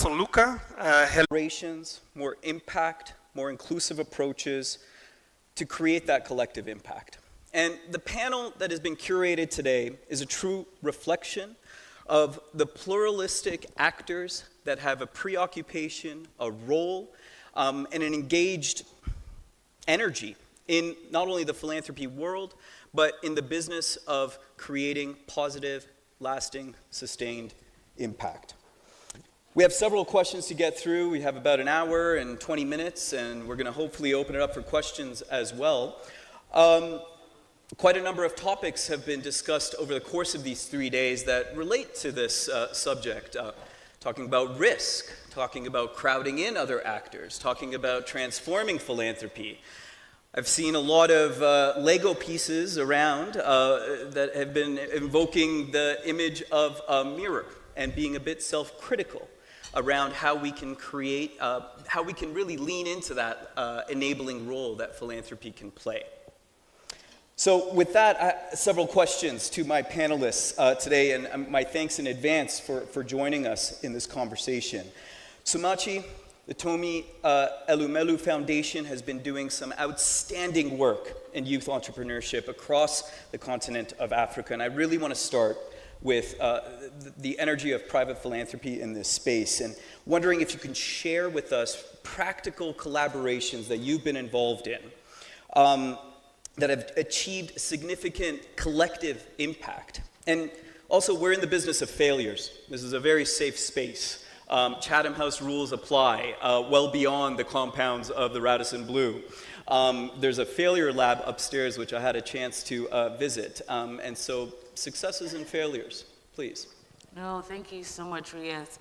Chris-Asoluka, more impact, more inclusive approaches to create that collective impact. And the panel that has been curated today is a true reflection of the pluralistic actors that have a preoccupation, a role, and an engaged energy in not only the philanthropy world, but in the business of creating positive, lasting, sustained impact. We have several questions to get through. We have about an hour and 20 minutes, and we're going to hopefully open it up for questions as well. Quite a number of topics have been discussed over the course of these 3 days that relate to this subject. Talking about risk, talking about crowding in other actors, talking about transforming philanthropy. I've seen a lot of Lego pieces around that have been invoking the image of a mirror and being a bit self-critical around how we can create, how we can really lean into that enabling role that philanthropy can play. So with that, several questions to my panelists today, and my thanks in advance for joining us in this conversation. Somachi, the Tomi Elumelu Foundation has been doing some outstanding work in youth entrepreneurship across the continent of Africa, and I really want to start with the energy of private philanthropy in this space, and wondering if you can share with us practical collaborations that you've been involved in that have achieved significant collective impact. And also, we're in the business of failures. This is a very safe space. Chatham House rules apply well beyond the compounds of the Radisson Blu. There's a failure lab upstairs, which I had a chance to visit. And so, successes and failures, please. No, thank you so much, Reyes.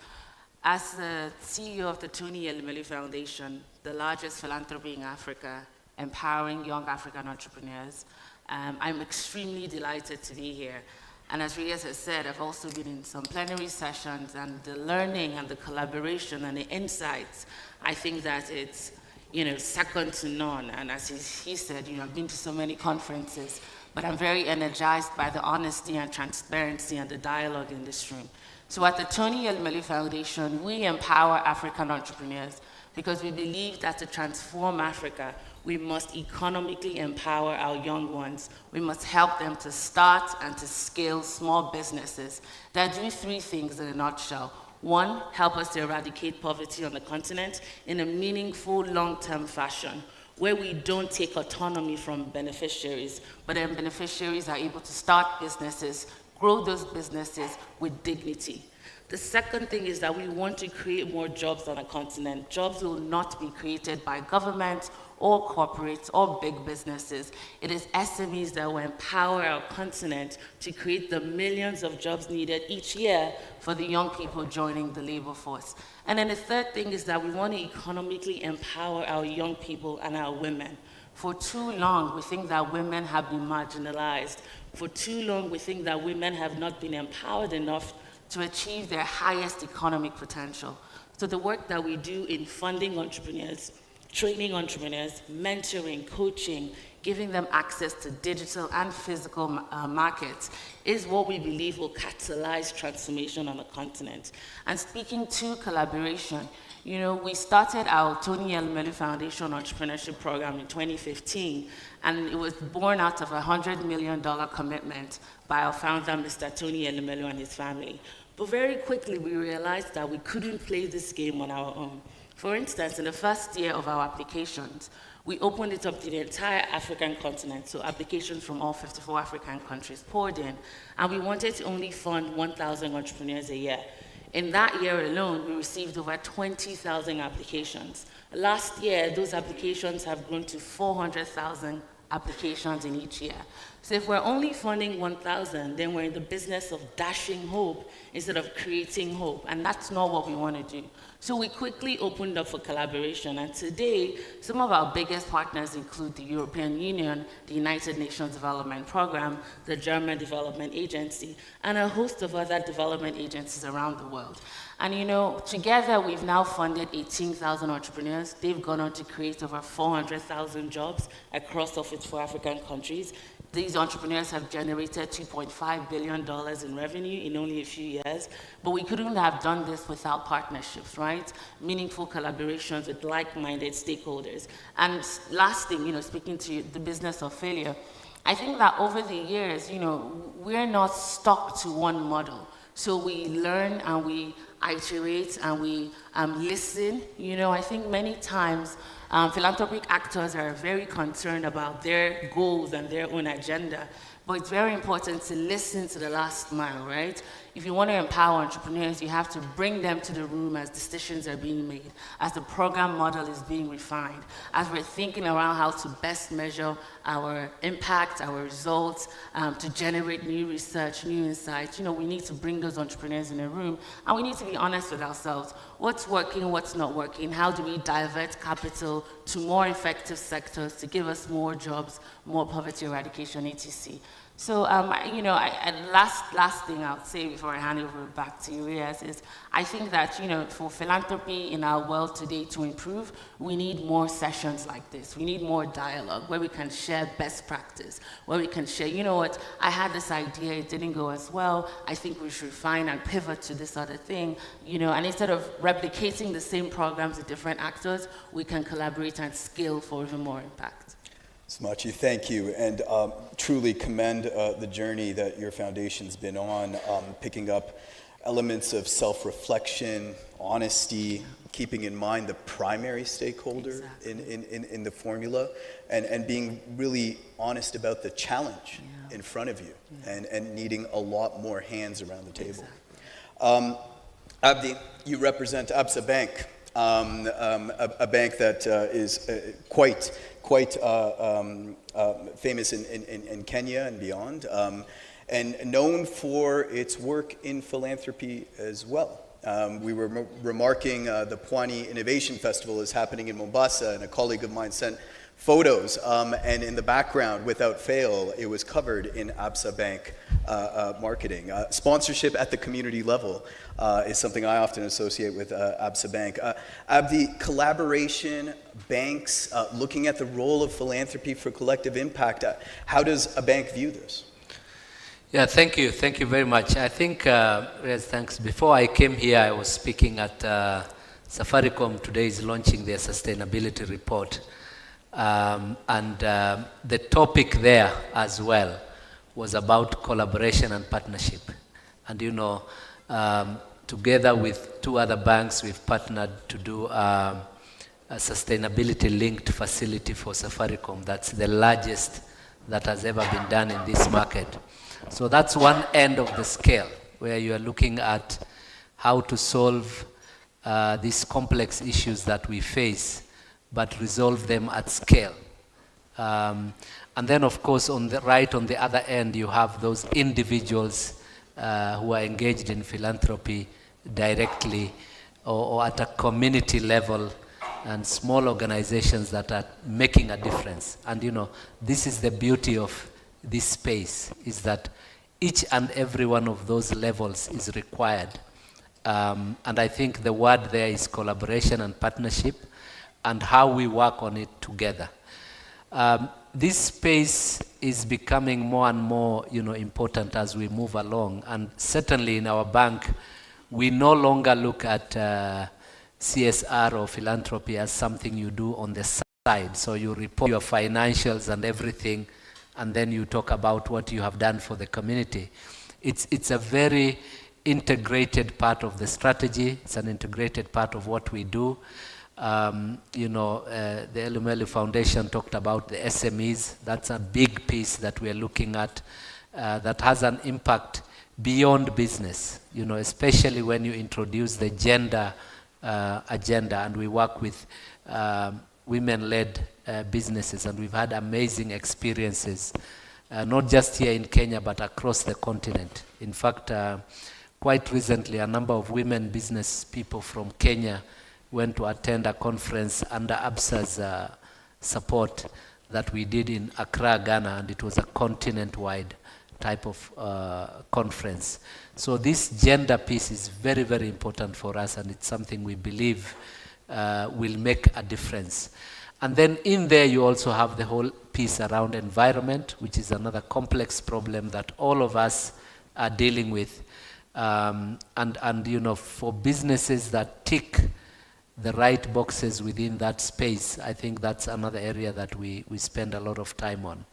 As the CEO of the Tony Elumelu Foundation, the largest philanthropy in Africa, empowering young African entrepreneurs, I'm extremely delighted to be here. And as Reyes has said, I've also been in some plenary sessions, and the learning and the collaboration and the insights, I think that it's, second to none. And as he said, I've been to so many conferences, but I'm very energized by the honesty and transparency and the dialogue in this room. So at the Tony Elumelu Foundation, we empower African entrepreneurs because we believe that to transform Africa, we must economically empower our young ones. We must help them to start and to scale small businesses that do three things in a nutshell. One, help us to eradicate poverty on the continent in a meaningful, long-term fashion, where we don't take autonomy from beneficiaries, but then beneficiaries are able to start businesses, grow those businesses with dignity. The second thing is that we want to create more jobs on the continent. Jobs will not be created by government or corporates or big businesses. It is SMEs that will empower our continent to create the millions of jobs needed each year for the young people joining the labor force. And then the third thing is that we want to economically empower our young people and our women. For too long, we think that women have been marginalized. For too long, we think that women have not been empowered enough to achieve their highest economic potential. So the work that we do in funding entrepreneurs, training entrepreneurs, mentoring, coaching, giving them access to digital and physical markets is what we believe will catalyze transformation on the continent. And speaking to collaboration, we started our Tony Elumelu Foundation Entrepreneurship Program in 2015, and it was born out of a $100 million commitment by our founder, Mr. Tony Elumelu, and his family. But very quickly, we realized that we couldn't play this game on our own. For instance, in the first year of our applications, we opened it up to the entire African continent, so applications from all 54 African countries poured in, and we wanted to only fund 1,000 entrepreneurs a year. In that year alone, we received over 20,000 applications. Last year, those applications have grown to 400,000 applications in each year. So if we're only funding 1,000, then we're in the business of dashing hope instead of creating hope, and that's not what we want to do. So we quickly opened up for collaboration, and today, some of our biggest partners include the European Union, the United Nations Development Program, the German Development Agency, and a host of other development agencies around the world. And together we've now funded 18,000 entrepreneurs. They've gone on to create over 400,000 jobs across 54 African countries. These entrepreneurs have generated $2.5 billion in revenue in only a few years, but we couldn't have done this without partnerships, right? Meaningful collaborations with like-minded stakeholders. And last thing, speaking to the business of failure, I think that over the years, we're not stuck to one model. So we learn and we iterate and we listen. I think many times philanthropic actors are very concerned about their goals and their own agenda, but it's very important to listen to the last mile, right? If you want to empower entrepreneurs, you have to bring them to the room as decisions are being made, as the program model is being refined, as we're thinking around how to best measure our impact, our results, to generate new research, new insights. We need to bring those entrepreneurs in a room, and we need to be honest with ourselves. What's working, what's not working? How do we divert capital to more effective sectors to give us more jobs, more poverty eradication, etc.? So, last thing I'll say before I hand over back to you, Riaz, is I think that, for philanthropy in our world today to improve, we need more sessions like this. We need more dialogue where we can share best practice, where we can share, I had this idea, it didn't go as well. I think we should refine and pivot to this other thing, and instead of replicating the same programs with different actors, we can collaborate and scale for even more impact. Somachi, thank you, and truly commend the journey that your foundation's been on, picking up elements of self-reflection, honesty, keeping in mind the primary stakeholder in the formula, and being really honest about the challenge in front of you, and needing a lot more hands around the table. Abdi, you represent Absa Bank, a bank that is quite famous in Kenya and beyond, and known for its work in philanthropy as well. We were remarking the Pwani Innovation Festival is happening in Mombasa, and a colleague of mine sent photos, and in the background, without fail, it was covered in Absa Bank marketing. Sponsorship at the community level is something I often associate with Absa Bank. Abdi, collaboration, banks, looking at the role of philanthropy for collective impact, how does a bank view this? Yeah, thank you very much. I think, Rez, thanks. Before I came here, I was speaking at Safaricom. Today is launching their sustainability report. The topic there as well was about collaboration and partnership. And together with two other banks, we've partnered to do a sustainability-linked facility for Safaricom. That's the largest that has ever been done in this market. So that's one end of the scale, where you are looking at how to solve these complex issues that we face, but resolve them at scale. And then, of course, on the other end, you have those individuals who are engaged in philanthropy directly or at a community level, and small organizations that are making a difference. And this is the beauty of this space, is that each and every one of those levels is required. And I think the word there is collaboration and partnership, and how we work on it together. This space is becoming more and more, important as we move along. And certainly in our bank, we no longer look at CSR or philanthropy as something you do on the side. So you report your financials and everything, and then you talk about what you have done for the community. It's a very integrated part of the strategy. It's an integrated part of what we do. The Elumelu Foundation talked about the SMEs. That's a big piece that we're looking at that has an impact beyond business, especially when you introduce the gender agenda, and we work with women-led businesses, and we've had amazing experiences, not just here in Kenya, but across the continent. In fact, quite recently, a number of women business people from Kenya went to attend a conference under Absa's support that we did in Accra, Ghana, and it was a continent-wide type of conference. So this gender piece is very, very important for us, and it's something we believe will make a difference. And then in there, you also have the whole piece around environment, which is another complex problem that all of us are dealing with. And you know, for businesses that tick the right boxes within that space, I think that's another area that we spend a lot of time on.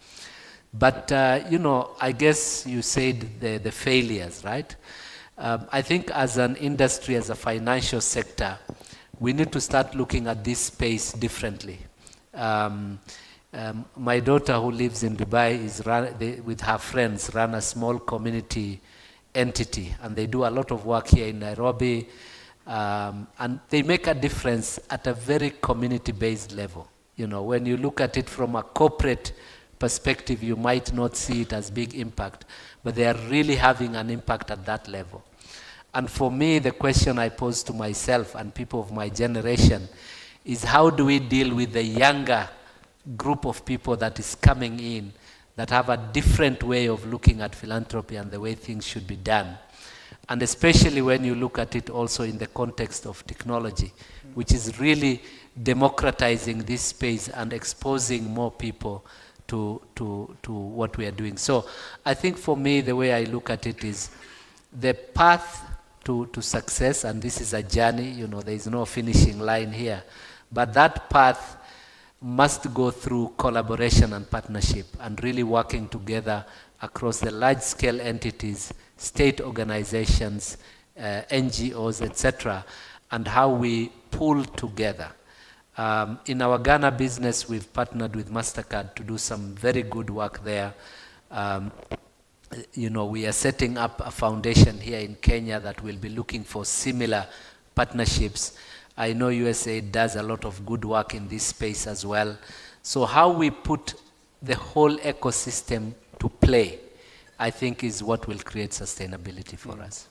But, you know, I guess you said the failures, right? I think as an industry, as a financial sector, we need to start looking at this space differently. My daughter, who lives in Dubai, with her friends, run a small community entity, and they do a lot of work here in Nairobi, and they make a difference at a very community-based level. You know, when you look at it from a corporate perspective, you might not see it as big impact, but they are really having an impact at that level. And for me, the question I pose to myself and people of my generation is, how do we deal with the younger group of people that is coming in that have a different way of looking at philanthropy and the way things should be done? And especially when you look at it also in the context of technology, which is really democratizing this space and exposing more people to what we are doing. So I think for me, the way I look at it is the path to success, and this is a journey, you know, there is no finishing line here, but that path must go through collaboration and partnership and really working together across the large-scale entities, state organizations, NGOs, etc., and how we pull together. In our Ghana business, we've partnered with MasterCard to do some very good work there. You know, we are setting up a foundation here in Kenya that will be looking for similar partnerships. I know USA does a lot of good work in this space as well. So how we put the whole ecosystem to play, I think, is what will create sustainability for us.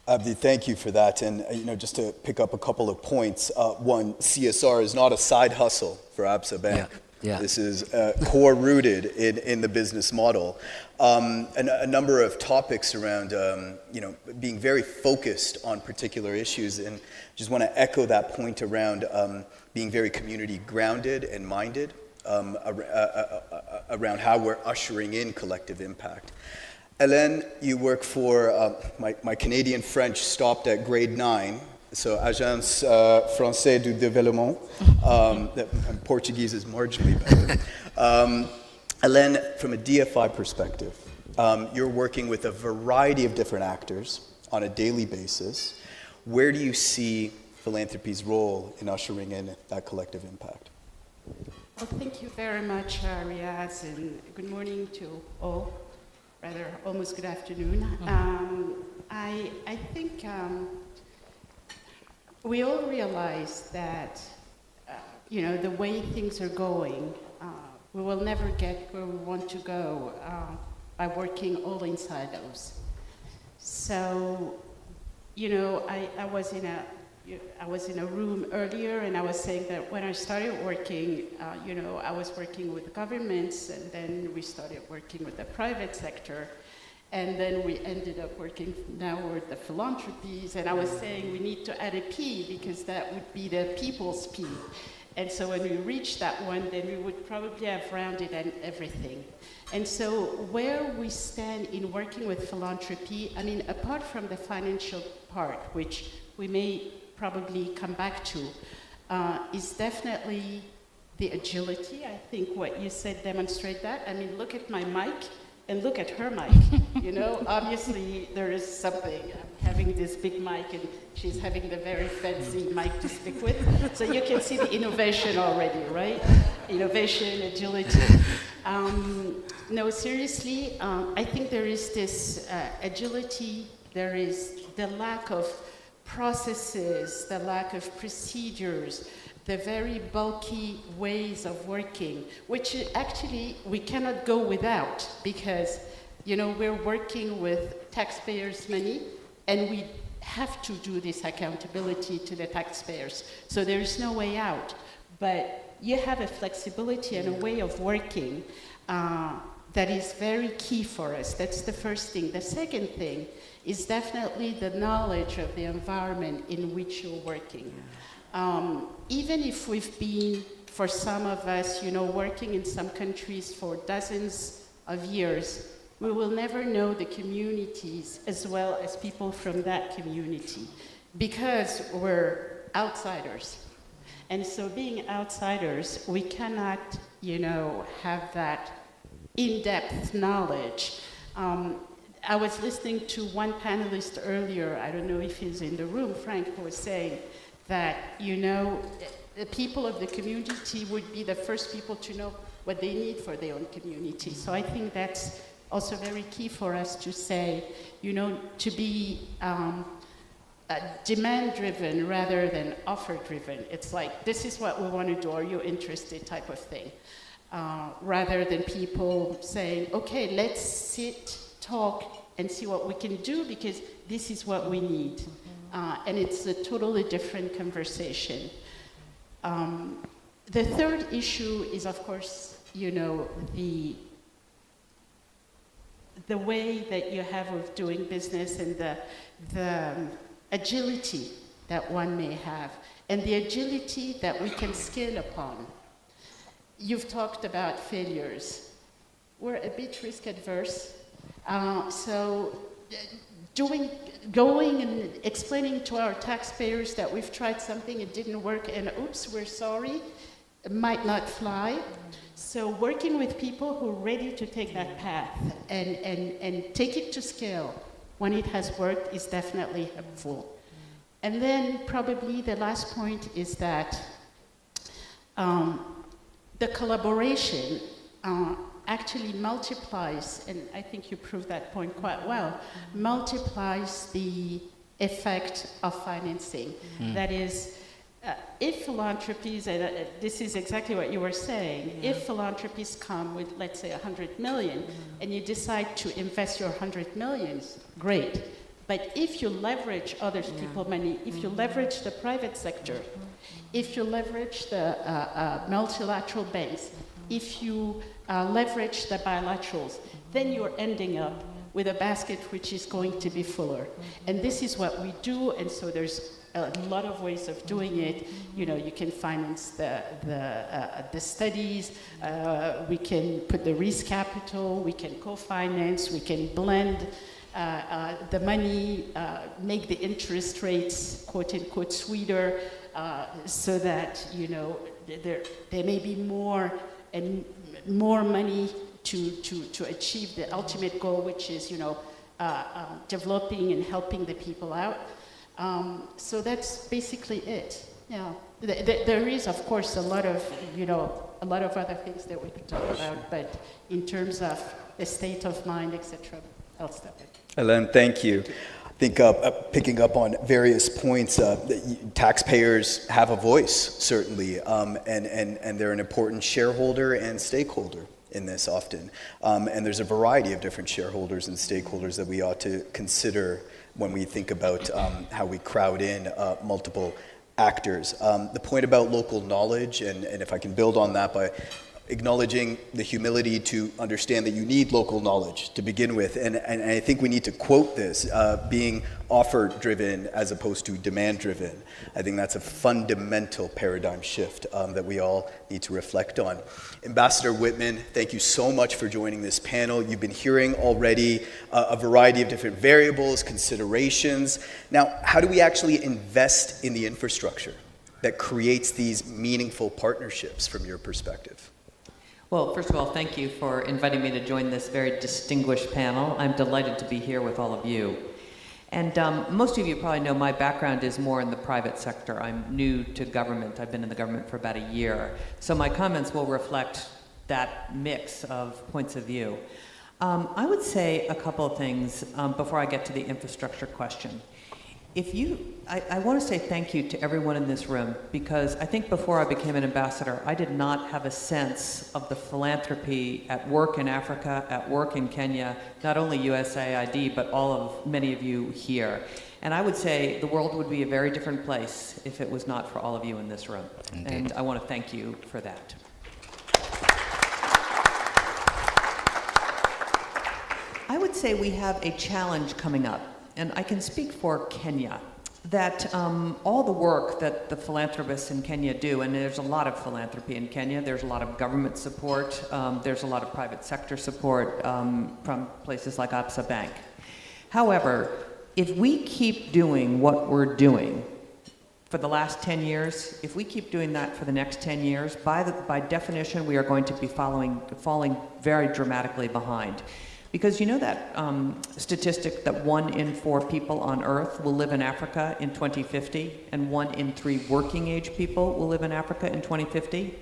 Abdi, thank you for that. And you know, just to pick up a couple of points. One, CSR is not a side hustle for Absa Bank. Yeah. This is core rooted in the business model. A number of topics around you know, being very focused on particular issues, and just want to echo that point around being very community grounded and minded around how we're ushering in collective impact. Hélène, you work for, my Canadian French stopped at grade 9, so Agence Française du Développement. Portuguese is marginally better. Hélène, from a DFI perspective, you're working with a variety of different actors on a daily basis. Where do you see philanthropy's role in ushering in that collective impact? Well, thank you very much, Riaz, and good morning to all. Rather, almost good afternoon. I think we all realize that, you know, the way things are going, we will never get where we want to go by working all in silos. So, you know, I was in a room earlier, and I was saying that when I started working, you know, I was working with governments, and then we started working with the private sector, and then we ended up working now with the philanthropies, and I was saying we need to add a P, because that would be the people's P. And so when we reach that one, then we would probably have rounded and everything. And so where we stand in working with philanthropy, I mean, apart from the financial part, which we may probably come back to, is definitely the agility. I think what you said demonstrate that. I mean, look at my mic and look at her mic. You know, obviously there is something. I'm having this big mic and she's having the very fancy mic to speak with. So you can see the innovation already, right? Innovation, agility. No, seriously, I think there is this agility, there is the lack of processes, the lack of procedures, the very bulky ways of working, which actually we cannot go without, because, you know, we're working with taxpayers' money, and we have to do this accountability to the taxpayers. So there is no way out. But you have a flexibility and a way of working that is very key for us. That's the first thing. The second thing is definitely the knowledge of the environment in which you're working. Even if we've been, for some of us, working in some countries for dozens of years, we will never know the communities as well as people from that community because we're outsiders. And so being outsiders, we cannot, have that in-depth knowledge. I was listening to one panelist earlier, I don't know if he's in the room, Frank, who was saying that, the people of the community would be the first people to know what they need for their own community. So I think that's also very key for us to say, to be demand-driven rather than offer-driven. It's like, this is what we want to do, are you interested type of thing. Rather than people saying, okay, let's sit, talk, and see what we can do because this is what we need. And it's a totally different conversation. The third issue is, of course, the way that you have of doing business and the agility that one may have, and the agility that we can scale upon. You've talked about failures. We're a bit risk adverse, so going and explaining to our taxpayers that we've tried something, it didn't work, and oops, we're sorry, it might not fly. So working with people who are ready to take that path and take it to scale when it has worked is definitely helpful. And then probably the last point is that the collaboration actually multiplies, and I think you proved that point quite well, multiplies the effect of financing. That is, if philanthropies, and this is exactly what you were saying, if philanthropies come with, let's say, 100 million, and you decide to invest your 100 millions, great. But if you leverage other people's money, if you leverage the private sector, if you leverage the multilateral banks, if you leverage the bilaterals, then you're ending up with a basket which is going to be fuller. And this is what we do, and so there's a lot of ways of doing it. You can finance the studies, we can put the risk capital, we can co-finance, we can blend the money, make the interest rates, quote unquote, sweeter, so that, there may be more and more money to achieve the ultimate goal, which is, developing and helping the people out. So that's basically it. Yeah, there is, of course, a lot of other things that we could talk about, but in terms of the state of mind, etc., I'll stop it. Hélène, thank you. I think picking up on various points, taxpayers have a voice, certainly, and they're an important shareholder and stakeholder in this often. And there's a variety of different shareholders and stakeholders that we ought to consider when we think about how we crowd in multiple actors. The point about local knowledge, and if I can build on that by acknowledging the humility to understand that you need local knowledge to begin with. And I think we need to quote this, being offer-driven as opposed to demand-driven. I think that's a fundamental paradigm shift that we all need to reflect on. Ambassador Whitman, thank you so much for joining this panel. You've been hearing already a variety of different variables, considerations. Now, how do we actually invest in the infrastructure that creates these meaningful partnerships from your perspective? Well, first of all, thank you for inviting me to join this very distinguished panel. I'm delighted to be here with all of you. And most of you probably know my background is more in the private sector. I'm new to government. I've been in the government for about a year. So my comments will reflect that mix of points of view. I would say a couple of things before I get to the infrastructure question. I want to say thank you to everyone in this room, because I think before I became an ambassador, I did not have a sense of the philanthropy at work in Africa, at work in Kenya, not only USAID, but many of you here. And I would say the world would be a very different place if it was not for all of you in this room. Indeed. And I want to thank you for that. say we have a challenge coming up, and I can speak for Kenya, that all the work that the philanthropists in Kenya do, and there's a lot of philanthropy in Kenya, there's a lot of government support, there's a lot of private sector support from places like Absa Bank. However, if we keep doing what we're doing for the last 10 years, if we keep doing that for the next 10 years, by definition, we are going to be falling very dramatically behind. Because you know that statistic that 1 in 4 people on Earth will live in Africa in 2050, and 1 in 3 working age people will live in Africa in 2050?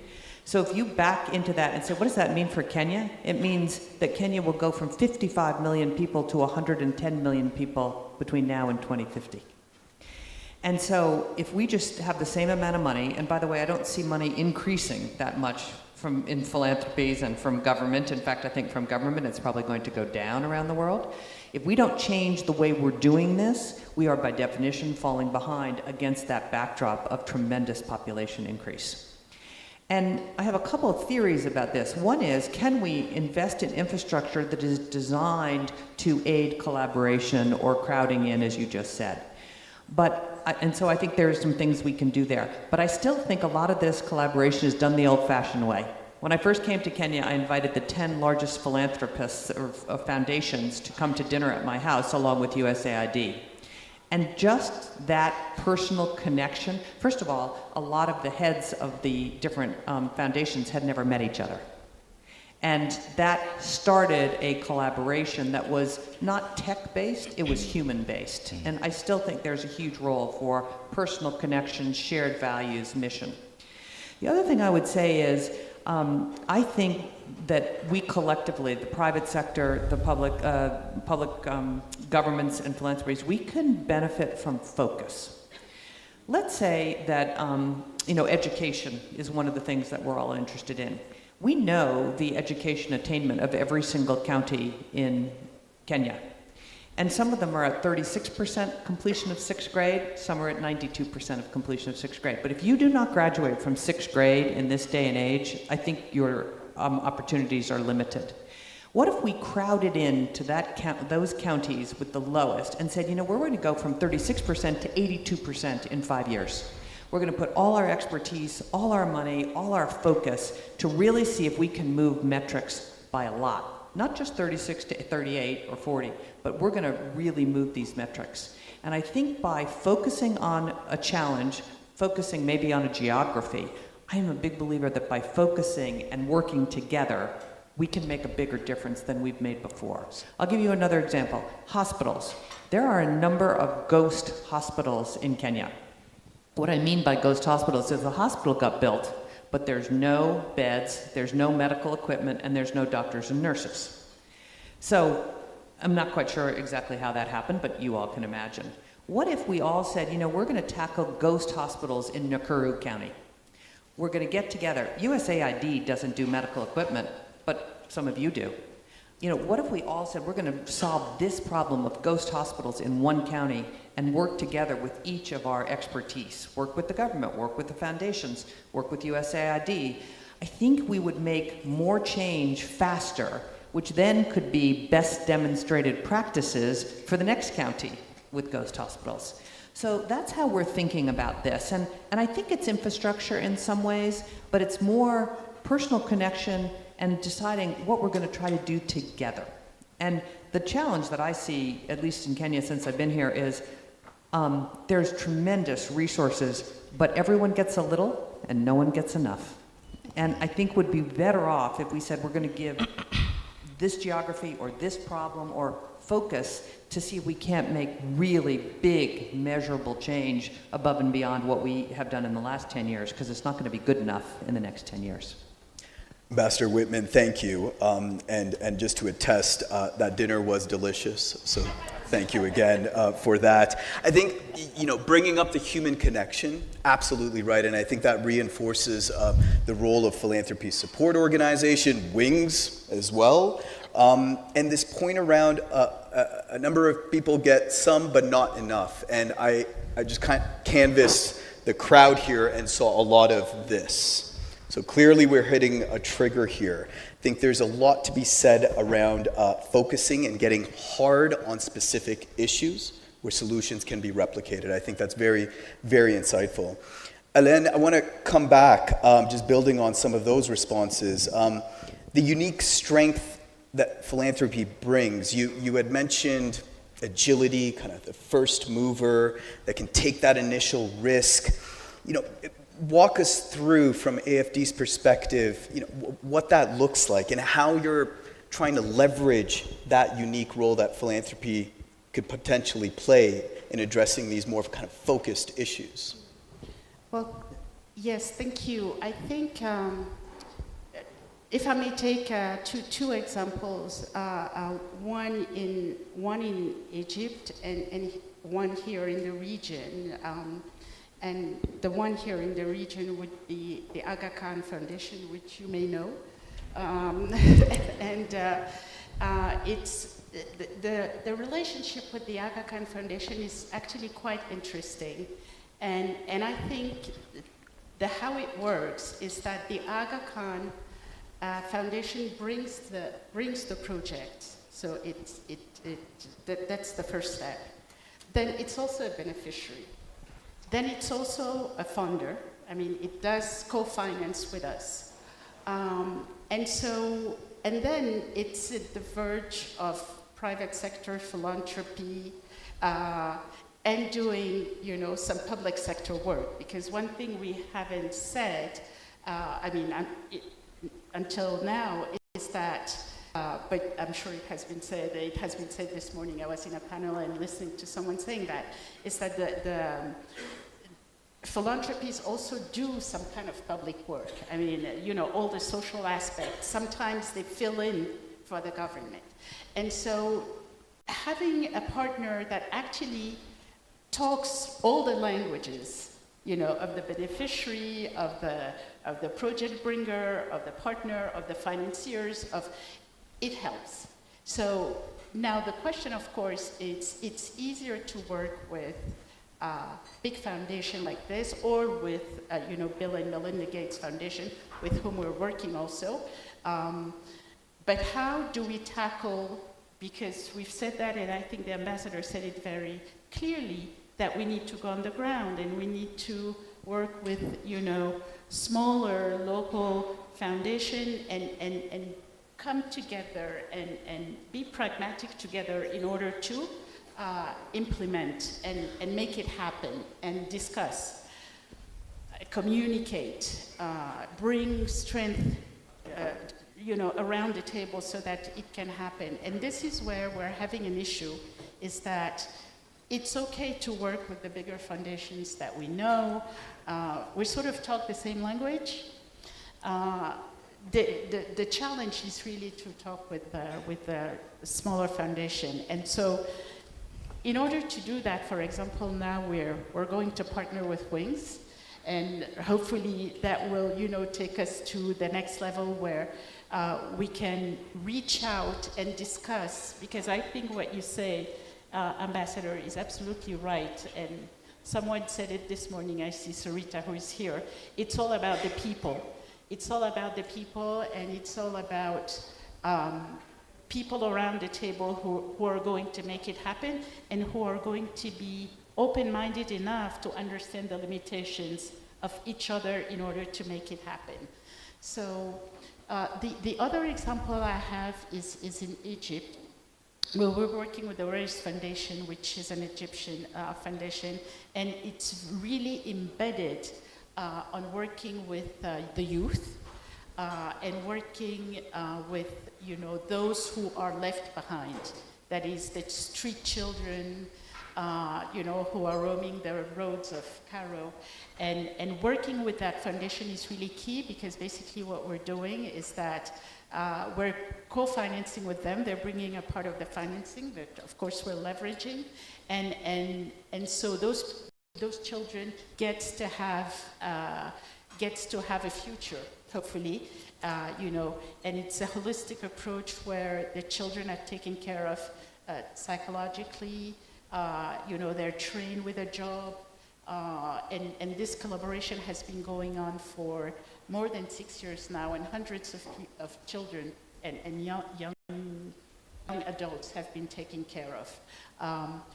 So if you back into that and say, what does that mean for Kenya? It means that Kenya will go from 55 million people to 110 million people between now and 2050. And so if we just have the same amount of money, and by the way, I don't see money increasing that much in philanthropies and from government. In fact, I think from government it's probably going to go down around the world. If we don't change the way we're doing this, we are by definition falling behind against that backdrop of tremendous population increase. And I have a couple of theories about this. One is, can we invest in infrastructure that is designed to aid collaboration or crowding in, as you just said? And so I think there are some things we can do there. But I still think a lot of this collaboration is done the old-fashioned way. When I first came to Kenya, I invited the 10 largest philanthropists or foundations to come to dinner at my house, along with USAID. And just that personal connection, first of all, a lot of the heads of the different foundations had never met each other. And that started a collaboration that was not tech-based, it was human-based. And I still think there's a huge role for personal connections, shared values, mission. The other thing I would say is, I think that we collectively, the private sector, the public governments and philanthropies, we can benefit from focus. Let's say that education is one of the things that we're all interested in. We know the education attainment of every single county in Kenya. And some of them are at 36% completion of 6th grade, some are at 92% of completion of 6th grade. But if you do not graduate from 6th grade in this day and age, I think your opportunities are limited. What if we crowded into those counties with the lowest and said, we're going to go from 36% to 82% in 5 years. We're going to put all our expertise, all our money, all our focus to really see if we can move metrics by a lot. Not just 36 to 38 or 40, but we're going to really move these metrics. And I think by focusing on a challenge, focusing maybe on a geography, I am a big believer that by focusing and working together, we can make a bigger difference than we've made before. I'll give you another example. Hospitals. There are a number of ghost hospitals in Kenya. What I mean by ghost hospitals is the hospital got built, but there's no beds, there's no medical equipment, and there's no doctors and nurses. So I'm not quite sure exactly how that happened, but you all can imagine. What if we all said, we're going to tackle ghost hospitals in Nakuru County? We're going to get together. USAID doesn't do medical equipment, but some of you do. What if we all said, we're going to solve this problem of ghost hospitals in one county and work together with each of our expertise, work with the government, work with the foundations, work with USAID. I think we would make more change faster, which then could be best demonstrated practices for the next county with ghost hospitals. So that's how we're thinking about this. And I think it's infrastructure in some ways, but it's more personal connection and deciding what we're going to try to do together. And the challenge that I see, at least in Kenya since I've been here, is there's tremendous resources, but everyone gets a little and no one gets enough. And I think would be better off if we said we're going to give this geography or this problem or focus to see if we can't make really big, measurable change above and beyond what we have done in the last 10 years, because it's not going to be good enough in the next 10 years. Ambassador Whitman, thank you. And just to attest, that dinner was delicious. So thank you again for that. I think, bringing up the human connection, absolutely right. And I think that reinforces the role of philanthropy support organization, WINGS as well. And this point around a number of people get some, but not enough. And I just kind of canvassed the crowd here and saw a lot of this. So clearly we're hitting a trigger here. think there's a lot to be said around focusing and getting hard on specific issues where solutions can be replicated. I think that's very, very insightful. Alain, I want to come back, just building on some of those responses. The unique strength that philanthropy brings, you had mentioned agility, kind of the first mover that can take that initial risk. Walk us through from AFD's perspective, what that looks like and how you're trying to leverage that unique role that philanthropy could potentially play in addressing these more kind of focused issues. Well, yes, thank you. I think if I may take two examples, one in Egypt and one here in the region. And the one here in the region would be the Aga Khan Foundation, which you may know. It's the relationship with the Aga Khan Foundation is actually quite interesting. And I think how it works is that the Aga Khan Foundation brings the project. So that's the first step. Then it's also a beneficiary. Then it's also a funder. I mean, it does co-finance with us. And then it's at the verge of private sector philanthropy and doing, some public sector work. Because one thing we haven't said, until now, is that, but I'm sure it has been said this morning. I was in a panel and listening to someone saying that, is that the philanthropies also do some kind of public work. I mean, all the social aspects, sometimes they fill in for the government. And so having a partner that actually talks all the languages, of the beneficiary, of the project bringer, of the partner, of the financiers, it helps. So now the question, of course, it's easier to work with big foundation like this, or with Bill and Melinda Gates Foundation, with whom we're working also. But how do we tackle, because we've said that, and I think the ambassador said it very clearly, that we need to go on the ground and we need to work with smaller local foundation and come together and be pragmatic together in order to implement and make it happen and discuss, communicate, bring strength, around the table so that it can happen. And this is where we're having an issue, is that it's okay to work with the bigger foundations that we know. We sort of talk the same language. The challenge is really to talk with the smaller foundation. And so in order to do that, for example, now we're going to partner with Wings, and hopefully that will, take us to the next level where we can reach out and discuss, because I think what you say, Ambassador, is absolutely right. And someone said it this morning, I see Sarita who is here. It's all about the people. It's all about the people, and it's all about people around the table who are going to make it happen and who are going to be open-minded enough to understand the limitations of each other in order to make it happen. So the other example I have is in Egypt. Well, we're working with the Race Foundation, which is an Egyptian foundation, and it's really embedded on working with the youth and working with those who are left behind. That is, the street children, who are roaming the roads of Cairo. And working with that foundation is really key, because basically what we're doing is that we're co-financing with them. They're bringing a part of the financing that, of course, we're leveraging. And so those children gets to have a future, hopefully, and it's a holistic approach where the children are taken care of psychologically, they're trained with a job, And this collaboration has been going on for more than 6 years now, and hundreds of children and young adults have been taken care of.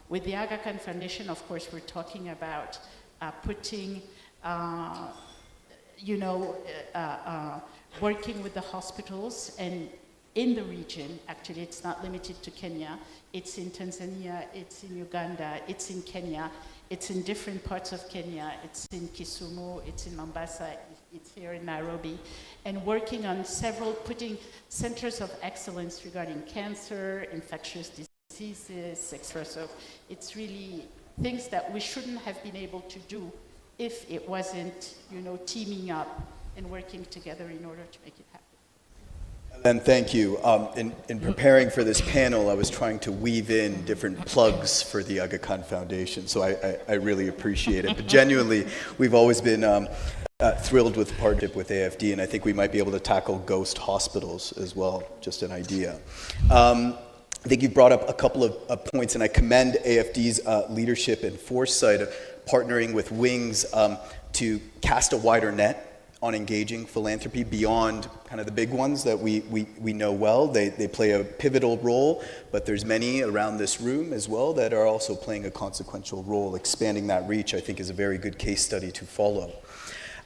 With the Aga Khan Foundation, of course, we're talking about putting, working with the hospitals and in the region. Actually, it's not limited to Kenya. It's in Tanzania, it's in Uganda, it's in Kenya, it's in different parts of Kenya, it's in Kisumu, it's in Mombasa, it's here in Nairobi, and working on putting centers of excellence regarding cancer, infectious diseases, etc. So it's really things that we shouldn't have been able to do if it wasn't, teaming up and working together in order to make it happen. And thank you. In preparing for this panel, I was trying to weave in different plugs for the Aga Khan Foundation, so I really appreciate it. But genuinely, we've always been thrilled with the partnership with AFD, and I think we might be able to tackle ghost hospitals as well, just an idea. I think you brought up a couple of points, and I commend AFD's leadership and foresight of partnering with Wings to cast a wider net on engaging philanthropy beyond kind of the big ones that we know well. They play a pivotal role, but there's many around this room as well that are also playing a consequential role. Expanding that reach, I think, is a very good case study to follow.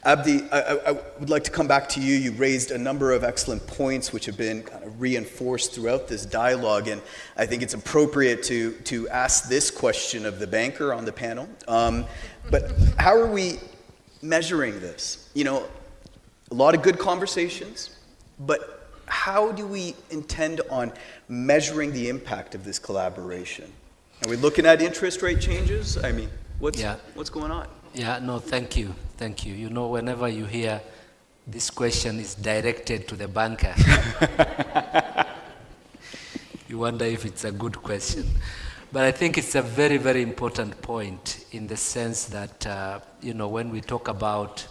Abdi, I would like to come back to you. You raised a number of excellent points which have been kind of reinforced throughout this dialogue, and I think it's appropriate to ask this question of the banker on the panel. But how are we measuring this? A lot of good conversations, but how do we intend on measuring the impact of this collaboration? Are we looking at interest rate changes? I mean, what's going on? Yeah, no, thank you. Thank you. Whenever you hear this question is directed to the banker, you wonder if it's a good question. But I think it's a very, very important point in the sense that, when we talk about,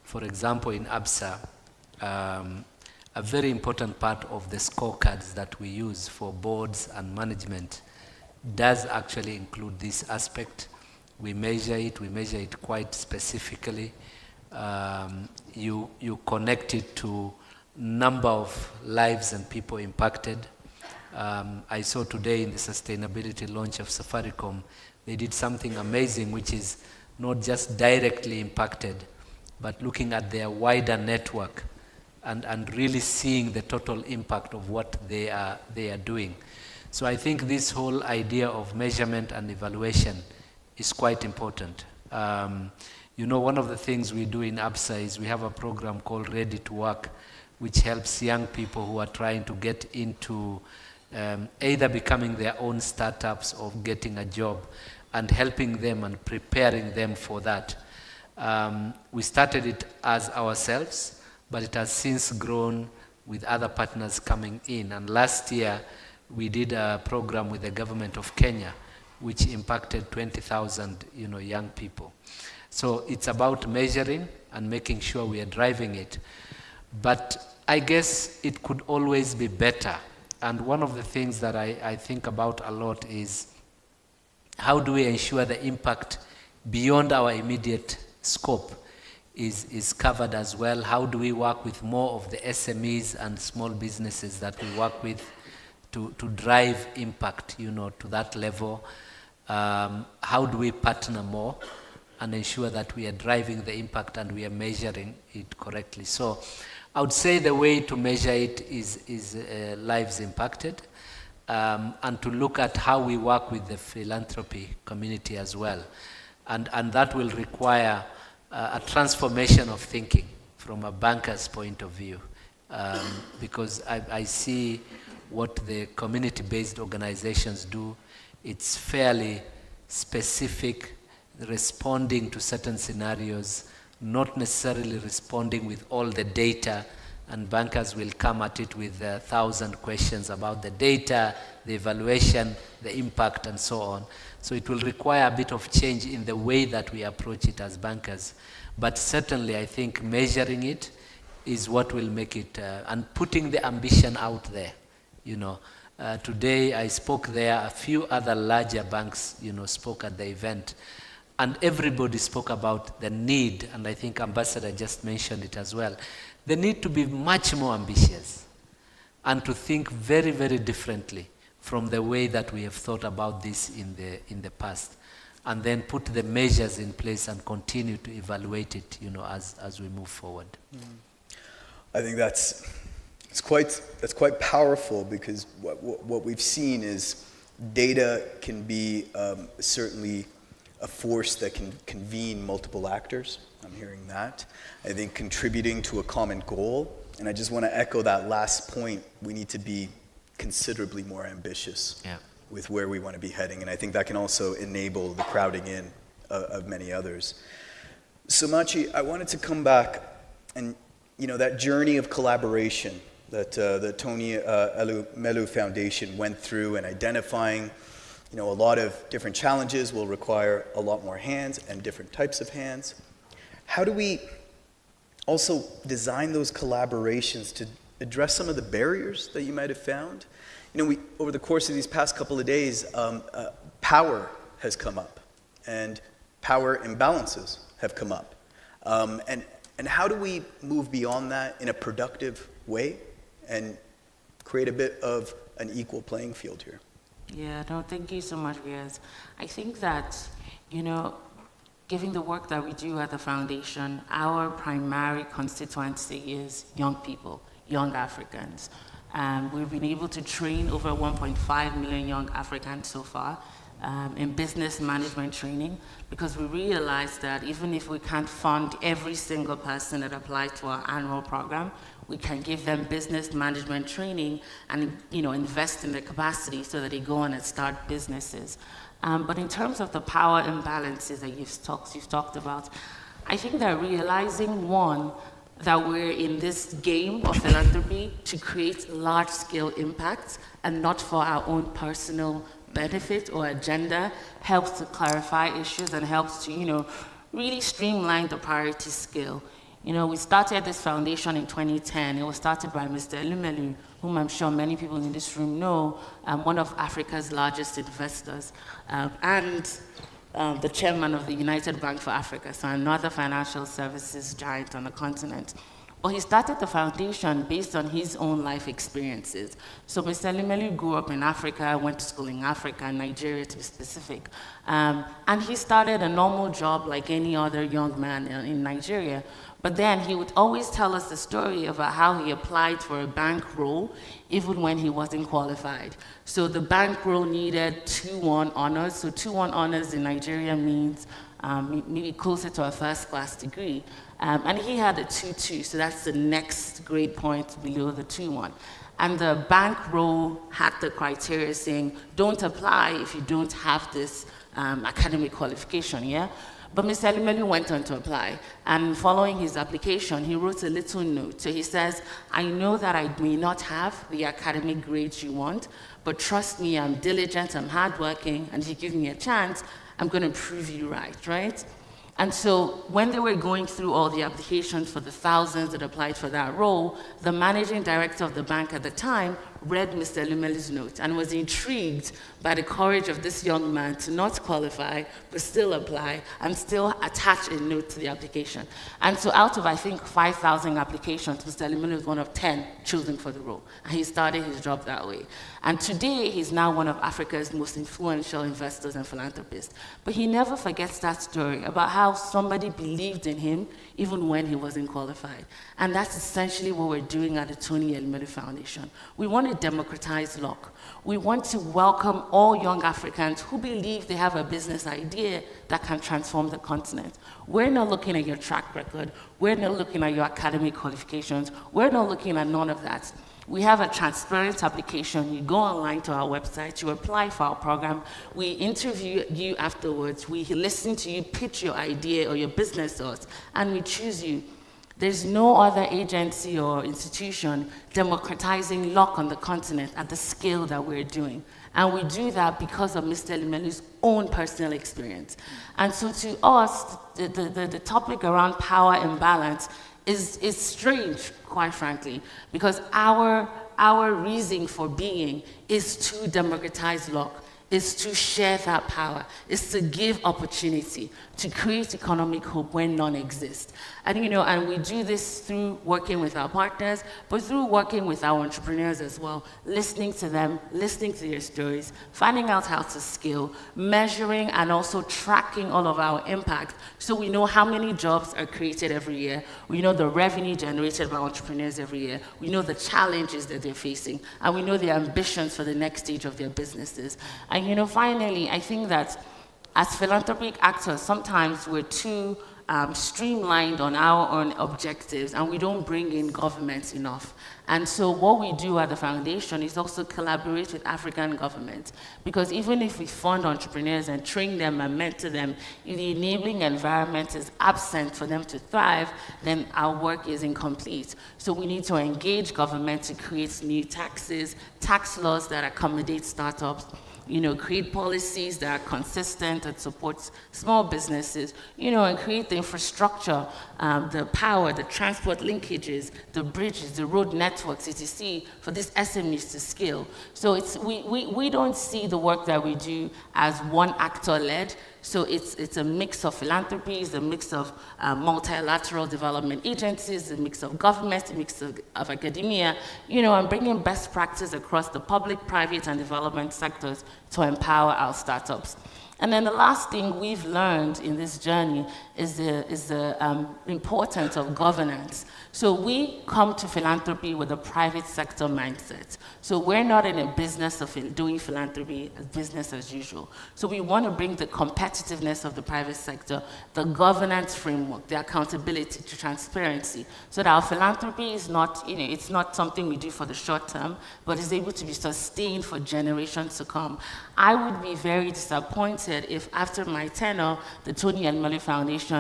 for example, in ABSA, a very important part of the scorecards that we use for boards and management does actually include this aspect. We measure it quite specifically. You connect it to number of lives and people impacted. I saw today in the sustainability launch of Safaricom, they did something amazing, which is not just directly impacted, but looking at their wider network and really seeing the total impact of what they are doing. So I think this whole idea of measurement and evaluation is quite important. One of the things we do in ABSA is we have a program called Ready to Work, which helps young people who are trying to get into either becoming their own startups or getting a job, and helping them and preparing them for that. We started it as ourselves, but it has since grown with other partners coming in. And last year, we did a program with the government of Kenya, which impacted 20,000, young people. So it's about measuring and making sure we are driving it. But I guess it could always be better. And one of the things that I think about a lot is how do we ensure the impact beyond our immediate scope is covered as well? How do we work with more of the SMEs and small businesses that we work with to drive impact, to that level? How do we partner more and ensure that we are driving the impact and we are measuring it correctly? So I would say the way to measure it is lives impacted, and to look at how we work with the philanthropy community as well. And that will require a transformation of thinking from a banker's point of view, because I see what the community-based organizations do. It's fairly specific, responding to certain scenarios, not necessarily responding with all the data, and bankers will come at it with 1,000 questions about the data, the evaluation, the impact, and so on. So it will require a bit of change in the way that we approach it as bankers. But certainly, I think measuring it is what will make it, and putting the ambition out there. Today I spoke there, a few other larger banks, spoke at the event. And everybody spoke about the need, and I think Ambassador just mentioned it as well, the need to be much more ambitious and to think very, very differently from the way that we have thought about this in the past, and then put the measures in place and continue to evaluate it, as we move forward. I think that's quite powerful, because what we've seen is data can be certainly a force that can convene multiple actors. I'm hearing that. I think contributing to a common goal, and I just want to echo that last point, we need to be considerably more ambitious with where we want to be heading, and I think that can also enable the crowding in of many others. Somachi, I wanted to come back, and that journey of collaboration that the Tony Elumelu Foundation went through, and identifying a lot of different challenges will require a lot more hands and different types of hands. How do we also design those collaborations to address some of the barriers that you might have found? Over the course of these past couple of days, power has come up, and power imbalances have come up. And how do we move beyond that in a productive way and create a bit of an equal playing field here? Yeah, no, thank you so much, Riaz. I think that, given the work that we do at the foundation, our primary constituency is young people, young Africans. We've been able to train over 1.5 million young Africans so far in business management training, because we realize that even if we can't fund every single person that applies to our annual program, we can give them business management training and invest in their capacity so that they go on and start businesses. But in terms of the power imbalances that you've talked about, I think that realizing, one, that we're in this game of philanthropy to create large-scale impacts and not for our own personal benefit or agenda helps to clarify issues and helps to, really streamline the priority scale. We started this foundation in 2010. It was started by Mr. Elumelu, whom I'm sure many people in this room know, one of Africa's largest investors, and the chairman of the United Bank for Africa, so another financial services giant on the continent. Well, he started the foundation based on his own life experiences. So Mr. Elumelu grew up in Africa, went to school in Africa, Nigeria to be specific. And he started a normal job like any other young man in Nigeria. But then he would always tell us the story about how he applied for a bank role even when he wasn't qualified. So the bank role needed 2-1 honors. So 2-1 honors in Nigeria means maybe closer to a first-class degree. And he had a 2-2, so that's the next grade point below the 2-1. And the bank role had the criteria saying, don't apply if you don't have this academic qualification, yeah? But Mr. Elumelu went on to apply, and following his application, he wrote a little note. So he says, I know that I may not have the academic grades you want, but trust me, I'm diligent, I'm hardworking, and if you give me a chance, I'm gonna prove you right? And so when they were going through all the applications for the thousands that applied for that role, the managing director of the bank at the time read Mr. Elumelu's note and was intrigued by the courage of this young man to not qualify, but still apply and still attach a note to the application. And so out of, I think, 5,000 applications, Mr. Elumelu was one of 10 chosen for the role. And he started his job that way. And today, he's now one of Africa's most influential investors and philanthropists. But he never forgets that story about how somebody believed in him even when he wasn't qualified. And that's essentially what we're doing at the Tony Elumelu Foundation. We want to democratize luck. We want to welcome all young Africans who believe they have a business idea that can transform the continent. We're not looking at your track record. We're not looking at your academic qualifications. We're not looking at none of that. We have a transparent application. You go online to our website, you apply for our program, we interview you afterwards, we listen to you pitch your idea or your business to us, and we choose you. There's no other agency or institution democratizing luck on the continent at the scale that we're doing. And we do that because of Mr. Elumelu's own personal experience. And so to us, the topic around power imbalance is strange, quite frankly, because our reason for being is to democratize luck. is to share that power, is to give opportunity, to create economic hope where none exists. And and we do this through working with our partners, but through working with our entrepreneurs as well, listening to them, listening to their stories, finding out how to scale, measuring and also tracking all of our impact so we know how many jobs are created every year, we know the revenue generated by entrepreneurs every year, we know the challenges that they're facing, and we know their ambitions for the next stage of their businesses. And finally, I think that as philanthropic actors, sometimes we're too streamlined on our own objectives and we don't bring in governments enough. And so what we do at the foundation is also collaborate with African governments, because even if we fund entrepreneurs and train them and mentor them, if the enabling environment is absent for them to thrive, then our work is incomplete. So we need to engage government to create new taxes, tax laws that accommodate startups, create policies that are consistent and supports small businesses, and create the infrastructure, the power, the transport linkages, the bridges, the road networks, etc., for these SMEs to scale. So we don't see the work that we do as one actor-led. So it's a mix of philanthropies, a mix of multilateral development agencies, a mix of governments, a mix of academia, and bringing best practice across the public, private, and development sectors to empower our startups. And then the last thing we've learned in this journey is the importance of governance. So we come to philanthropy with a private sector mindset. So we're not in a business of doing philanthropy as business as usual. So we want to bring the competitiveness of the private sector, the governance framework, the accountability, to transparency, so that our philanthropy is not, it's not something we do for the short term, but is able to be sustained for generations to come. I would be very disappointed if after my tenure, the Tony Elumelu Foundation,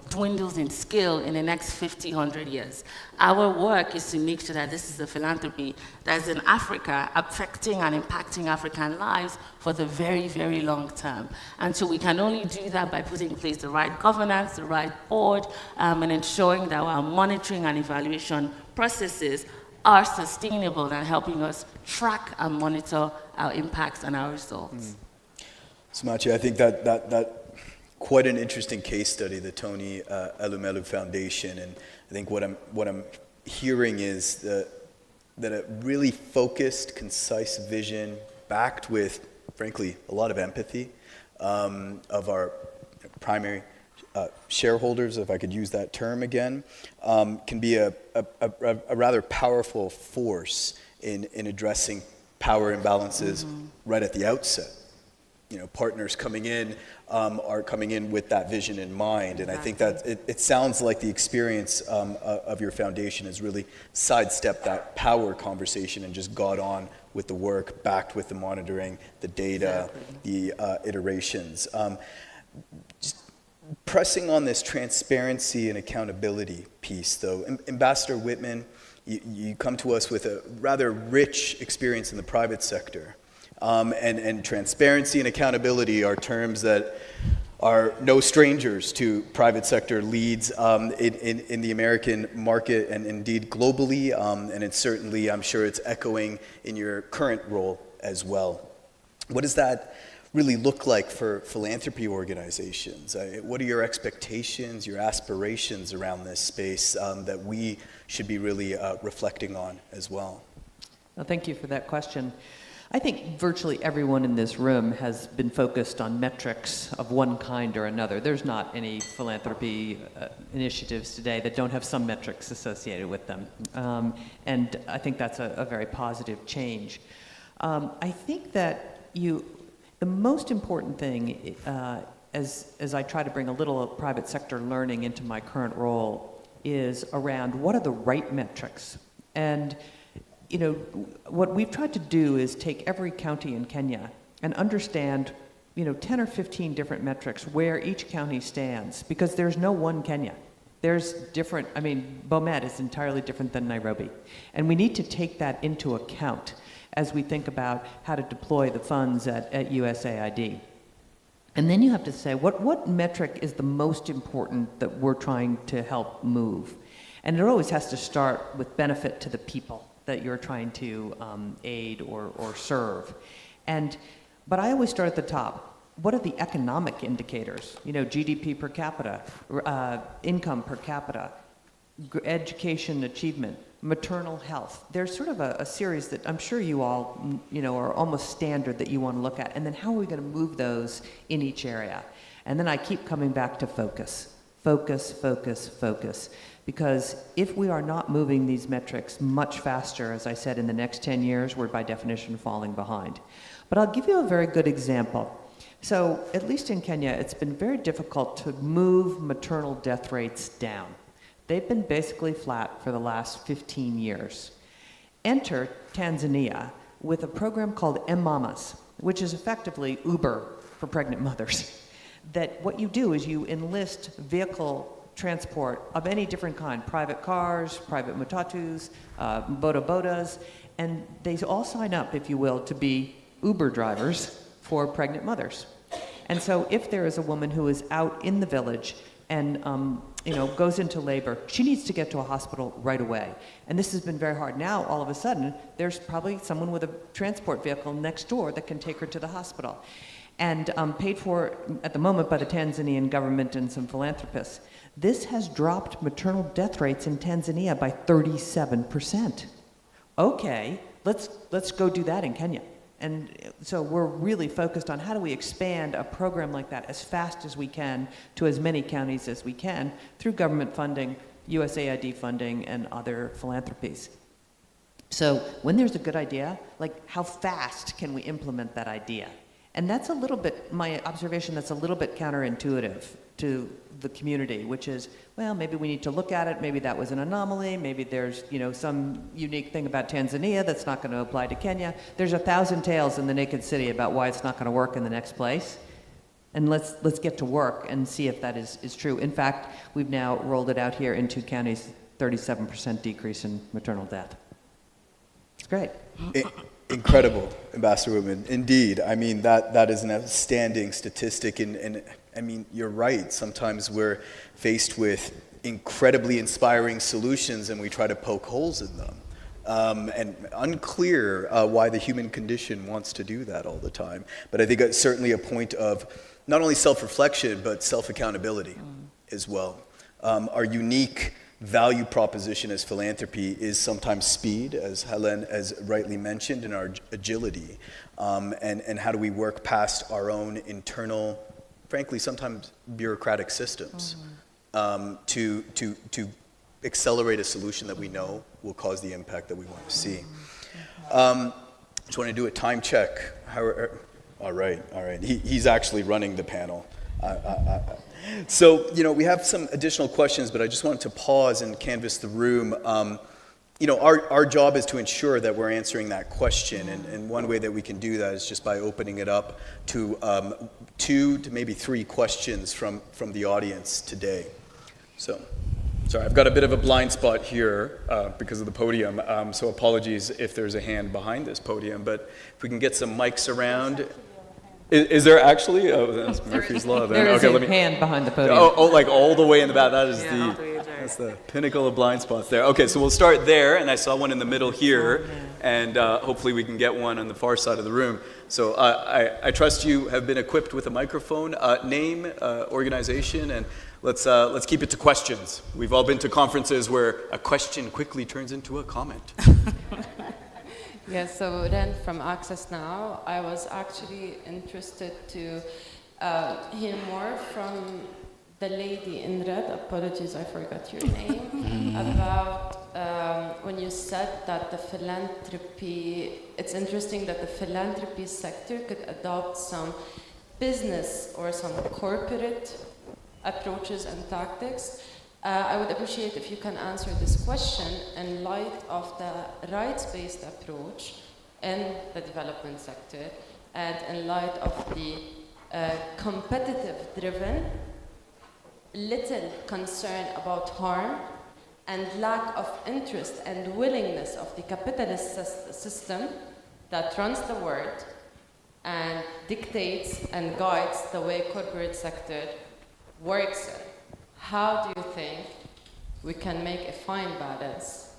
dwindles in scale in the next 50, 100 years. Our work is to make sure that this is a philanthropy that is in Africa, affecting and impacting African lives for the very, very long term. And so we can only do that by putting in place the right governance, the right board, and ensuring that our monitoring and evaluation processes are sustainable and helping us track and monitor our impacts and our results. Somachi, I think that quite an interesting case study, the Tony Elumelu Foundation, and I think what I'm hearing is that a really focused, concise vision, backed with, frankly, a lot of empathy of our primary shareholders, if I could use that term again, can be a rather powerful force in addressing power imbalances right at the outset. Partners coming in are coming in with that vision in mind, and I think that it sounds like the experience of your foundation has really sidestepped that power conversation and just got on with the work, backed with the monitoring, the data, the iterations. Just pressing on this transparency and accountability piece, though, Ambassador Whitman, you come to us with a rather rich experience in the private sector. And transparency and accountability are terms that are no strangers to private sector leads in the American market and indeed globally. And it's certainly, I'm sure it's echoing in your current role as well. What does that really look like for philanthropy organizations? What are your expectations, your aspirations around this space that we should be really reflecting on as well? Well, thank you for that question. I think virtually everyone in this room has been focused on metrics of one kind or another. There's not any philanthropy initiatives today that don't have some metrics associated with them. And I think that's a very positive change. I think that the most important thing, as I try to bring a little private sector learning into my current role, is around what are the right metrics. And what we've tried to do is take every county in Kenya and understand, 10 or 15 different metrics where each county stands, because there's no one Kenya. There's different, Bomet is entirely different than Nairobi. And we need to take that into account as we think about how to deploy the funds at USAID. And then you have to say, what metric is the most important that we're trying to help move? And it always has to start with benefit to the people that you're trying to aid or serve. And But I always start at the top. What are the economic indicators? You know, GDP per capita, income per capita, education achievement, maternal health. There's sort of a series that I'm sure you all, you know, are almost standard that you want to look at. And then how are we going to move those in each area? And then I keep coming back to focus. Focus, focus, focus. Because if we are not moving these metrics much faster, as I said, in the next 10 years, we're by definition falling behind. But I'll give you a very good example. So, at least in Kenya, it's been very difficult to move maternal death rates down. They've been basically flat for the last 15 years. Enter Tanzania with a program called M-Mamas, which is effectively Uber for pregnant mothers. That what you do is you enlist vehicle transport of any different kind, private cars, private matatus, boda-bodas, and they all sign up, if you will, to be Uber drivers for pregnant mothers. And so if there is a woman who is out in the village and you know, goes into labor, she needs to get to a hospital right away. And this has been very hard. Now, all of a sudden, there's probably someone with a transport vehicle next door that can take her to the hospital. And paid for at the moment by the Tanzanian government and some philanthropists. This has dropped maternal death rates in Tanzania by 37%. Okay, let's go do that in Kenya. And so we're really focused on how do we expand a program like that as fast as we can to as many counties as we can through government funding, USAID funding, and other philanthropies. So when there's a good idea, like how fast can we implement that idea? And that's a little bit, my observation, that's a little bit counterintuitive to the community, which is, well, maybe we need to look at it, maybe that was an anomaly, maybe there's, you know, some unique thing about Tanzania that's not going to apply to Kenya. There's 1,000 tales in the naked city about why it's not going to work in the next place. And let's get to work and see if that is true. In fact, we've now rolled it out here in 2 counties, 37% decrease in maternal death. It's great. Incredible, Ambassador Whitman. Indeed, I mean, that is an outstanding statistic, and I mean, you're right. Sometimes we're faced with incredibly inspiring solutions and we try to poke holes in them. And unclear why the human condition wants to do that all the time. But I think it's certainly a point of not only self-reflection, but self-accountability as well. Our unique value proposition as philanthropy is sometimes speed, as Helen has rightly mentioned, and our agility. And how do we work past our own internal, frankly, sometimes bureaucratic systems to accelerate a solution that we know will cause the impact that we want to see. Just want to do a time check. All right. He's actually running the panel. So, you know, we have some additional questions, but I just wanted to pause and canvass the room. You know, our job is to ensure that we're answering that question, and one way that we can do that is just by opening it up to 2 to maybe 3 questions from the audience today. So, sorry, I've got a bit of a blind spot here because of the podium, so apologies if there's a hand behind this podium, but if we can get some mics around. Is there actually? Oh, that's Murphy's Law then. There is okay, a hand behind the podium. Oh, like all the way in the back. That is Yeah, that's the pinnacle of blind spots there. Okay, so we'll start there, and I saw one in the middle here, and hopefully we can get one on the far side of the room. So I trust you have been equipped with a microphone. Name, organization, and let's keep it to questions. We've all been to conferences where a question quickly turns into a comment. Yes, so then from Access Now, I was actually interested to hear more from the lady in red, apologies, I forgot your name, about when you said that the philanthropy, it's interesting that the philanthropy sector could adopt some business or some corporate approaches and tactics. I would appreciate if you can answer this question in light of the rights-based approach in the development sector and in light of the competitive-driven, little concern about harm and lack of interest and willingness of the capitalist system that runs the world and dictates and guides the way corporate sector works in. How do you think we can make a fine balance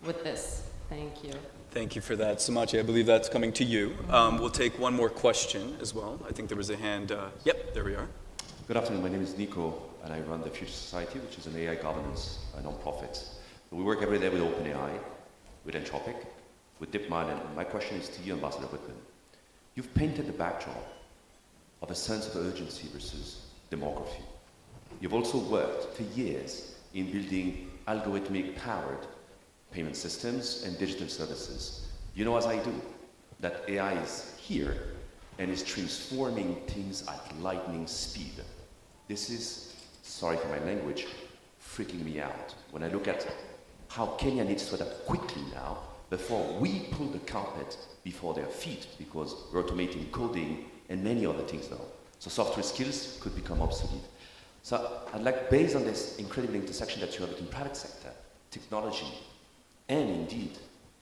with this? Thank you. Thank you for that. Somachi, I believe that's coming to you. We'll take one more question as well. I think there was a hand. Yep, there we are. Good afternoon. My name is Nico, and I run the Future Society, which is an AI governance nonprofit. We work every day with OpenAI, with Anthropic, with DeepMind, and my question is to you, Ambassador Whitman. You've painted the backdrop of a sense of urgency versus demography. You've also worked for years in building algorithmic-powered payment systems and digital services. You know, as I do, that AI is here and is transforming things at lightning speed. This is, sorry for my language, freaking me out. When I look at how Kenya needs to adapt quickly now, before we pull the carpet before their feet, because we're automating coding and many other things now. So software skills could become obsolete. So I'd like, based on this incredible intersection that you have between private sector, technology, and indeed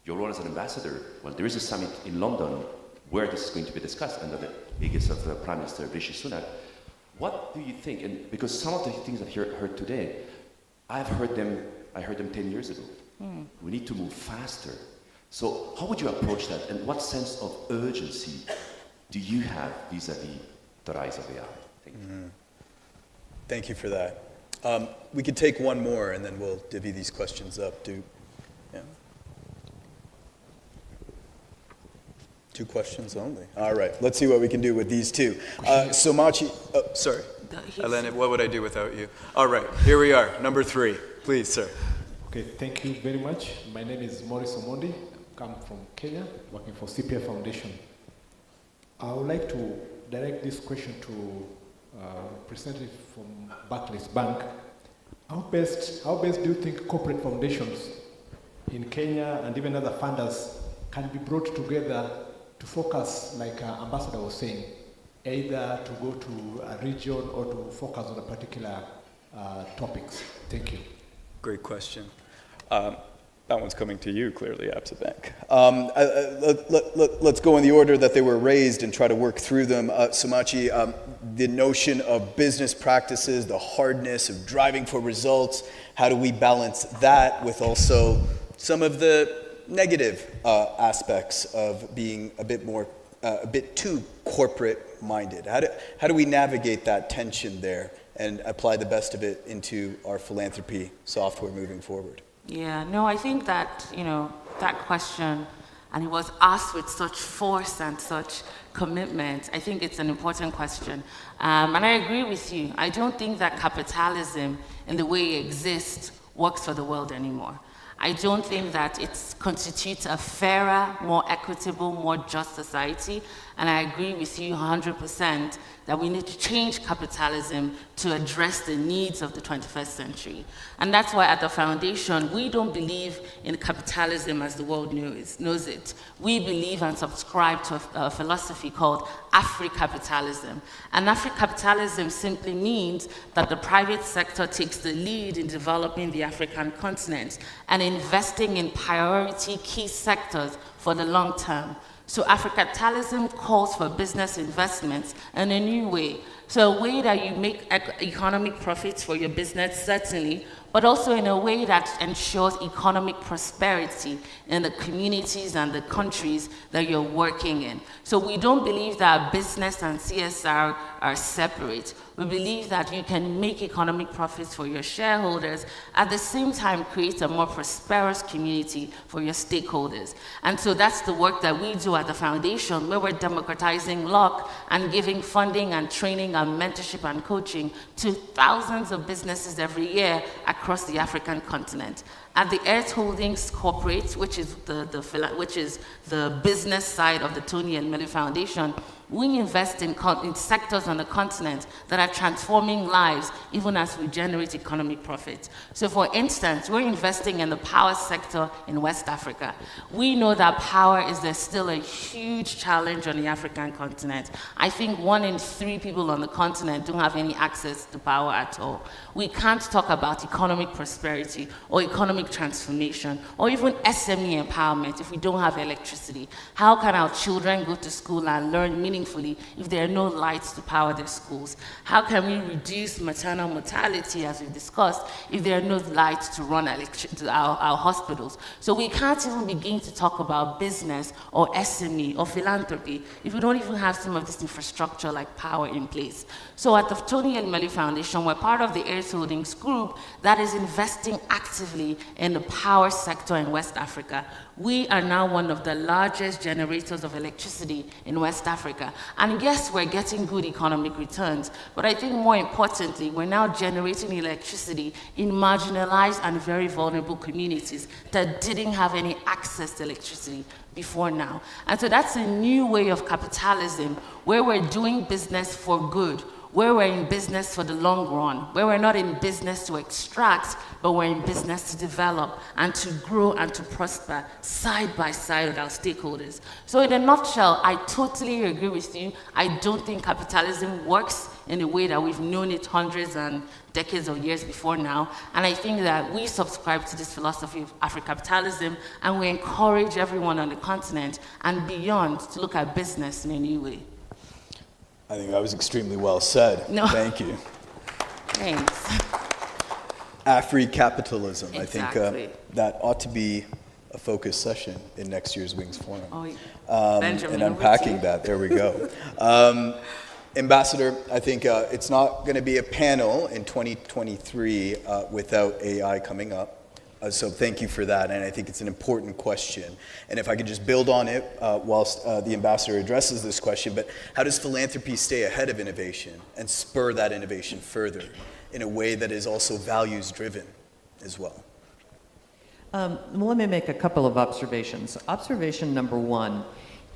your role as an ambassador, well, there is a summit in London where this is going to be discussed under the aegis of Prime Minister Rishi Sunak. What do you think? And because some of the things I've heard today, I heard them 10 years ago. We need to move faster. So how would you approach that? And what sense of urgency do you have vis-a-vis the rise of AI? Thank you. Thank you for that. We could take one more, and then we'll divvy these questions up. Yeah. 2 questions only. All right, let's see what we can do with these 2. Somachi, sorry. Elena, what would I do without you? All right, here we are, number 3. Please, sir. Okay, thank you very much. My name is Maurice Omondi. I come from Kenya, working for CPF Foundation. I would like to direct this question to representative from Barclays Bank. How best do you think corporate foundations in Kenya and even other funders can be brought together to focus, like Ambassador was saying, either to go to a region or to focus on a particular topics? Thank you. Great question. That one's coming to you, clearly, Absa Bank. Let's go in the order that they were raised and try to work through them. Somachi, the notion of business practices, the hardness of driving for results, how do we balance that with also some of the negative aspects of being a bit too corporate-minded? How do we navigate that tension there and apply the best of it into our philanthropy software moving forward? Yeah, no, I think that, that question, and it was asked with such force and such commitment, I think it's an important question. And I agree with you. I don't think that capitalism, in the way it exists, works for the world anymore. I don't think that it constitutes a fairer, more equitable, more just society. And I agree with you 100% that we need to change capitalism to address the needs of the 21st century. And that's why at the foundation, we don't believe in capitalism as the world knows it. We believe and subscribe to a philosophy called Afri-capitalism. And Afri-capitalism simply means that the private sector takes the lead in developing the African continent and investing in priority key sectors for the long term. So Afri-capitalism calls for business investments in a new way. So a way that you make economic profits for your business, certainly, but also in a way that ensures economic prosperity in the communities and the countries that you're working in. So we don't believe that business and CSR are separate. We believe that you can make economic profits for your shareholders, at the same time create a more prosperous community for your stakeholders. And so that's the work that we do at the foundation, where we're democratizing luck and giving funding and training and mentorship and coaching to thousands of businesses every year across the African continent. At the Earth Holdings Corporate, which is the business side of the Tony and Melly Foundation, we invest in sectors on the continent that are transforming lives, even as we generate economic profit. So for instance, we're investing in the power sector in West Africa. We know that power is still a huge challenge on the African continent. I think 1 in 3 people on the continent don't have any access to power at all. We can't talk about economic prosperity or economic transformation or even SME empowerment if we don't have electricity. How can our children go to school and learn meaningfully if there are no lights to power their schools? How can we reduce maternal mortality, as we've discussed, if there are no lights to run our hospitals? So we can't even begin to talk about business or SME or philanthropy if we don't even have some of this infrastructure like power in place. So at the Tony Elumelu Foundation, we're part of the Heirs Holdings group that is investing actively in the power sector in West Africa. We are now one of the largest generators of electricity in West Africa. And yes, we're getting good economic returns, but I think more importantly, we're now generating electricity in marginalized and very vulnerable communities that didn't have any access to electricity before now. And so that's a new way of capitalism where we're doing business for good, where we're in business for the long run, where we're not in business to extract, but we're in business to develop and to grow and to prosper side by side with our stakeholders. So in a nutshell, I totally agree with you. I don't think capitalism works in the way that we've known it hundreds and decades of years before now. And I think that we subscribe to this philosophy of Afro-capitalism, and we encourage everyone on the continent and beyond to look at business in a new way. I think that was extremely well said. No. Thank you. Thanks. Afri-capitalism. Exactly. I think that ought to be a focus session in next year's Wings Forum. Oh, yeah. Benjamin, and over unpacking to you. that. There we go. Ambassador, I think it's not going to be a panel in 2023 without AI coming up. So thank you for that, and I think it's an important question. And if I could just build on it whilst the ambassador addresses this question, but how does philanthropy stay ahead of innovation and spur that innovation further in a way that is also values-driven as well? Well, let me make a couple of observations. Observation number one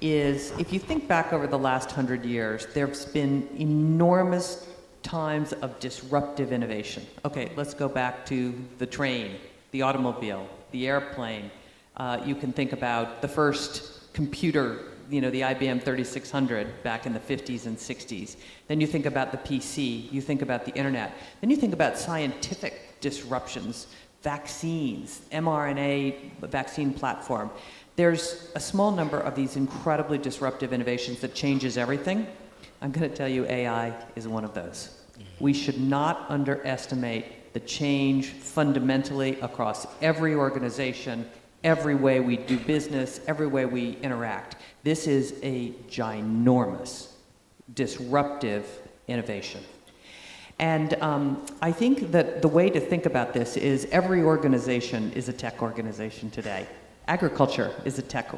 is, if you think back over the last 100 years, there's been enormous times of disruptive innovation. Okay, let's go back to the train, the automobile, the airplane. You can think about the first computer, the IBM 3600 back in the 50s and 60s. Then you think about the PC, you think about the internet. Then you think about scientific disruptions, vaccines, mRNA vaccine platform. There's a small number of these incredibly disruptive innovations that changes everything. I'm going to tell you AI is one of those. We should not underestimate the change fundamentally across every organization, every way we do business, every way we interact. This is a ginormous, disruptive innovation. And I think that the way to think about this is every organization is a tech organization today. Agriculture is a tech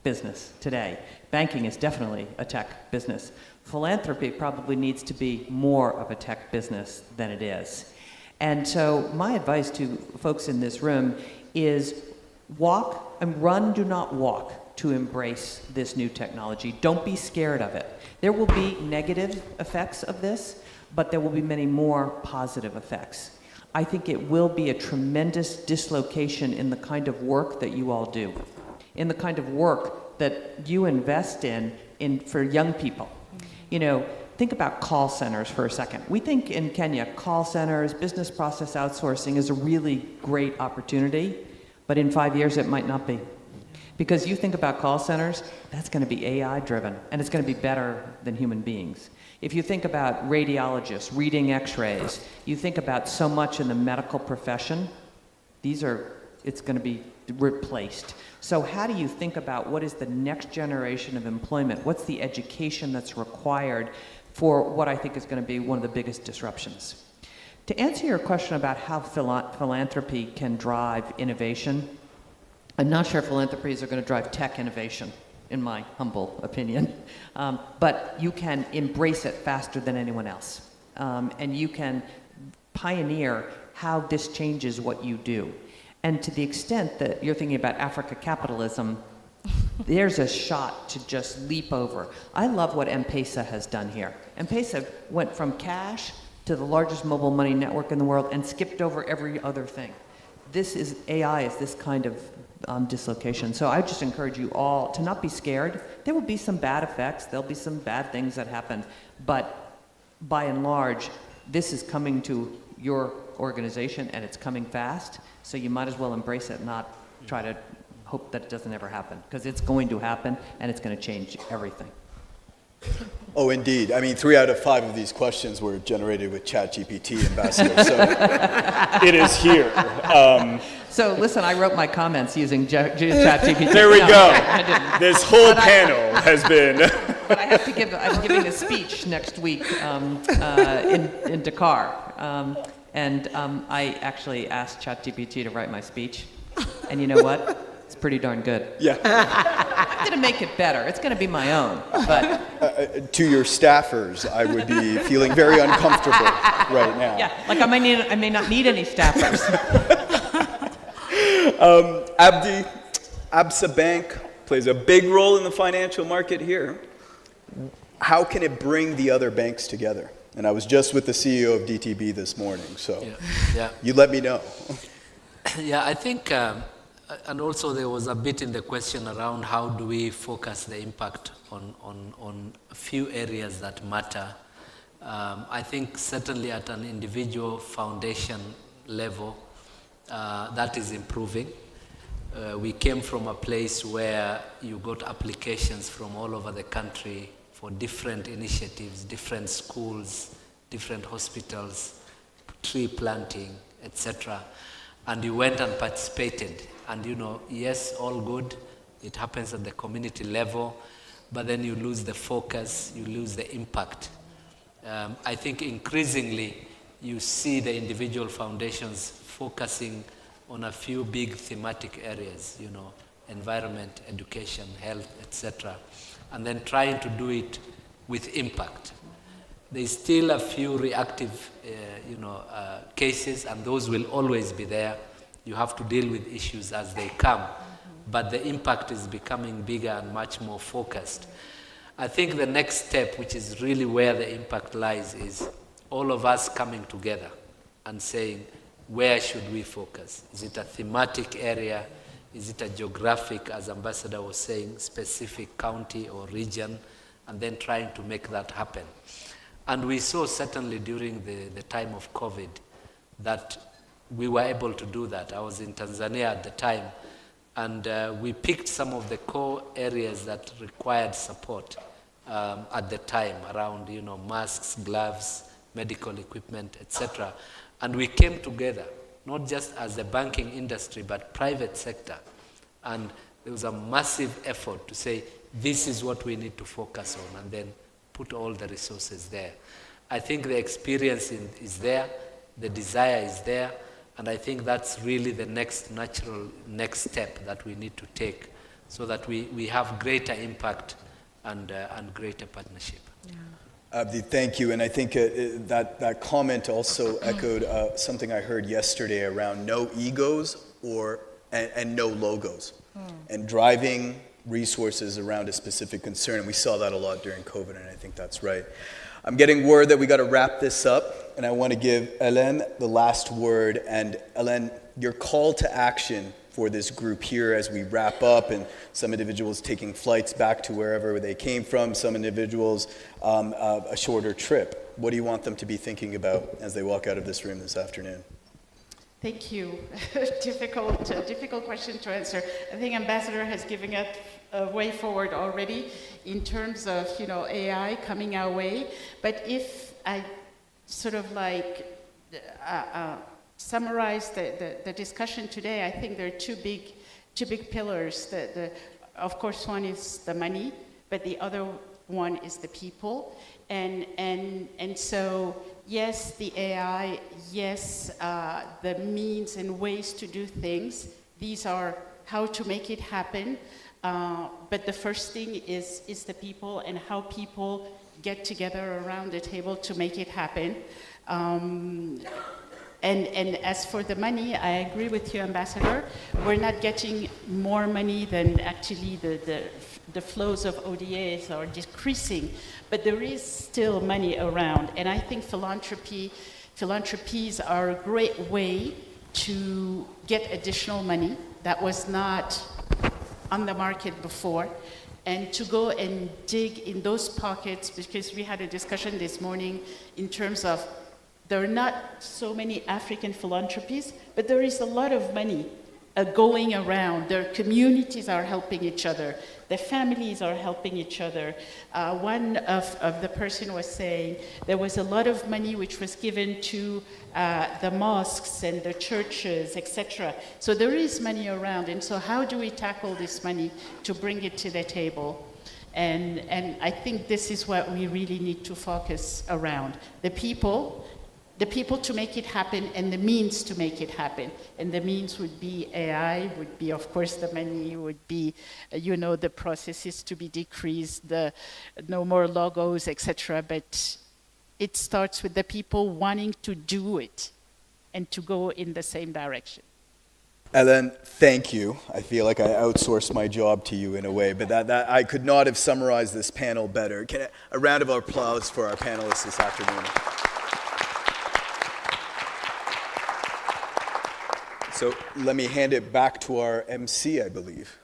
business today. Banking is definitely a tech business. Philanthropy probably needs to be more of a tech business than it is. And so my advice to folks in this room is run, do not walk to embrace this new technology. Don't be scared of it. There will be negative effects of this, but there will be many more positive effects. I think it will be a tremendous dislocation in the kind of work that you all do, in the kind of work that you invest in for young people. Think about call centers for a second. We think in Kenya, call centers, business process outsourcing is a really great opportunity, but in 5 years it might not be. Because you think about call centers, that's going to be AI driven, and it's going to be better than human beings. If you think about radiologists reading x-rays, you think about so much in the medical profession, it's going to be replaced. So how do you think about what is the next generation of employment? What's the education that's required for what I think is going to be one of the biggest disruptions? To answer your question about how philanthropy can drive innovation, I'm not sure philanthropies are going to drive tech innovation, in my humble opinion. But you can embrace it faster than anyone else. And you can pioneer how this changes what you do. And to the extent that you're thinking about Africa capitalism, there's a shot to just leap over. I love what M-Pesa has done here. M-Pesa went from cash to the largest mobile money network in the world and skipped over every other thing. AI is this kind of dislocation. So I just encourage you all to not be scared. There will be some bad effects. There'll be some bad things that happen. But by and large, this is coming to your organization and it's coming fast. So you might as well embrace it, not try to hope that it doesn't ever happen. Because it's going to happen and it's going to change everything. Oh, indeed. I mean, 3 out of 5 of these questions were generated with ChatGPT, Ambassador, so it is here. So listen, I wrote my comments using ChatGPT. There we No, go. I didn't. This whole panel has been... But I'm giving a speech next week in Dakar. I actually asked ChatGPT to write my speech. And you know what? It's pretty darn good. Yeah. I'm going to make it better. It's going to be my own. But to your staffers, I would be feeling very uncomfortable right now. yeah, like I may not need any staffers. Absa Bank plays a big role in the financial market here. How can it bring the other banks together? And I was just with the CEO of DTB this morning, so Yeah. you let me know. Yeah, I think, and also there was a bit in the question around how do we focus the impact on a few areas that matter. I think certainly at an individual foundation level, that is improving. We came from a place where you got applications from all over the country for different initiatives, different schools, different hospitals, tree planting, etc. And you went and participated. And yes, all good. It happens at the community level, but then you lose the focus, you lose the impact. I think increasingly you see the individual foundations focusing on a few big thematic areas, environment, education, health, etc., and then trying to do it with impact. There's still a few reactive, cases, and those will always be there. You have to deal with issues as they come, but the impact is becoming bigger and much more focused. I think the next step, which is really where the impact lies, is all of us coming together and saying, where should we focus? Is it a thematic area? Is it a geographic, as Ambassador was saying, specific county or region, and then trying to make that happen? And we saw certainly during the time of COVID that we were able to do that. I was in Tanzania at the time, and we picked some of the core areas that required support at the time around, masks, gloves, medical equipment, etc. And we came together, not just as the banking industry, but private sector. And there was a massive effort to say, this is what we need to focus on, and then put all the resources there. I think the experience is there, the desire is there, and I think that's really the natural next step that we need to take so that we have greater impact and greater partnership. Yeah. Abdi, thank you. And I think that comment also echoed something I heard yesterday around no egos and no logos, and driving resources around a specific concern. And we saw that a lot during COVID, and I think that's right. I'm getting word that we got to wrap this up, and I want to give Hélène the last word. And Hélène, your call to action for this group here as we wrap up, and some individuals taking flights back to wherever they came from, some individuals a shorter trip. What do you want them to be thinking about as they walk out of this room this afternoon? Thank you. difficult question to answer. I think Ambassador has given us a way forward already in terms of AI coming our way. But if I sort of summarize the discussion today, I think there are two big pillars. Of course, one is the money, but the other one is the people. And so, yes, the AI, yes, the means and ways to do things. These are how to make it happen. But the first thing is the people and how people get together around the table to make it happen. And as for the money, I agree with you, Ambassador. We're not getting more money than actually the flows of ODAs are decreasing, but there is still money around. And I think philanthropies are a great way to get additional money that was not on the market before, and to go and dig in those pockets, because we had a discussion this morning in terms of there are not so many African philanthropies, but there is a lot of money going around. Their communities are helping each other. The families are helping each other. One of the person was saying there was a lot of money which was given to the mosques and the churches, etc. So there is money around. And so how do we tackle this money to bring it to the table? And I think this is what we really need to focus around. The people to make it happen, and the means to make it happen. And the means would be AI, would be, of course, the money, would be, the processes to be decreased, the no more logos, etc. But it starts with the people wanting to do it and to go in the same direction. Ellen, thank you. I feel like I outsourced my job to you in a way, but that I could not have summarized this panel better. A round of applause for our panelists this afternoon. So let me hand it back to our MC, I believe.